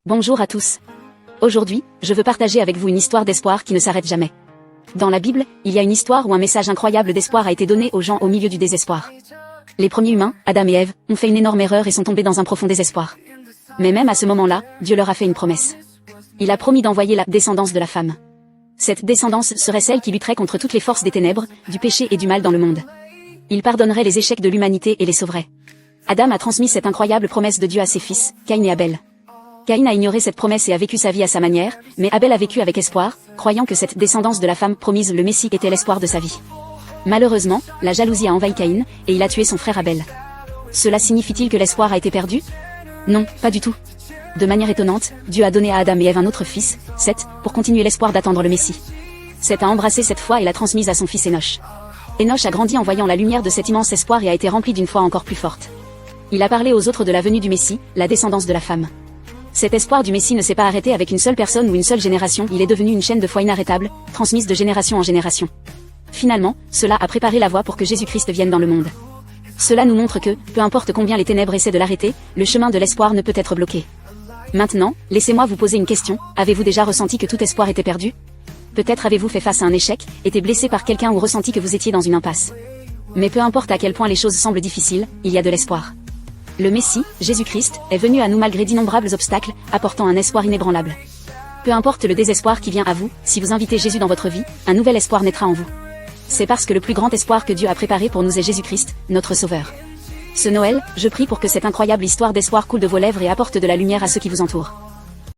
Bonjour à tous. Aujourd'hui, je veux partager avec vous une histoire d'espoir qui ne s'arrête jamais. Dans la Bible, il y a une histoire où un message incroyable d'espoir a été donné aux gens au milieu du désespoir. Les premiers humains, Adam et Ève, ont fait une énorme erreur et sont tombés dans un profond désespoir. Mais même à ce moment-là, Dieu leur a fait une promesse. Il a promis d'envoyer la descendance de la femme. Cette descendance serait celle qui lutterait contre toutes les forces des ténèbres, du péché et du mal dans le monde. Il pardonnerait les échecs de l'humanité et les sauverait. Adam a transmis cette incroyable promesse de Dieu à ses fils, Caïn et Abel. Caïn a ignoré cette promesse et a vécu sa vie à sa manière, mais Abel a vécu avec espoir, croyant que cette descendance de la femme promise, le Messie, était l'espoir de sa vie. Malheureusement, la jalousie a envahi Caïn, et il a tué son frère Abel. Cela signifie-t-il que l'espoir a été perdu? Non, pas du tout. De manière étonnante, Dieu a donné à Adam et Ève un autre fils, Seth, pour continuer l'espoir d'attendre le Messie. Seth a embrassé cette foi et l'a transmise à son fils Enoch. Enoch a grandi en voyant la lumière de cet immense espoir et a été rempli d'une foi encore plus forte. Il a parlé aux autres de la venue du Messie, la descendance de la femme. Cet espoir du Messie ne s'est pas arrêté avec une seule personne ou une seule génération, il est devenu une chaîne de foi inarrêtable, transmise de génération en génération. Finalement, cela a préparé la voie pour que Jésus-Christ vienne dans le monde. Cela nous montre que, peu importe combien les ténèbres essaient de l'arrêter, le chemin de l'espoir ne peut être bloqué. Maintenant, laissez-moi vous poser une question, avez-vous déjà ressenti que tout espoir était perdu? Peut-être avez-vous fait face à un échec, été blessé par quelqu'un ou ressenti que vous étiez dans une impasse. Mais peu importe à quel point les choses semblent difficiles, il y a de l'espoir. Le Messie, Jésus-Christ, est venu à nous malgré d'innombrables obstacles, apportant un espoir inébranlable. Peu importe le désespoir qui vient à vous, si vous invitez Jésus dans votre vie, un nouvel espoir naîtra en vous. C'est parce que le plus grand espoir que Dieu a préparé pour nous est Jésus-Christ, notre Sauveur. Ce Noël, je prie pour que cette incroyable histoire d'espoir coule de vos lèvres et apporte de la lumière à ceux qui vous entourent.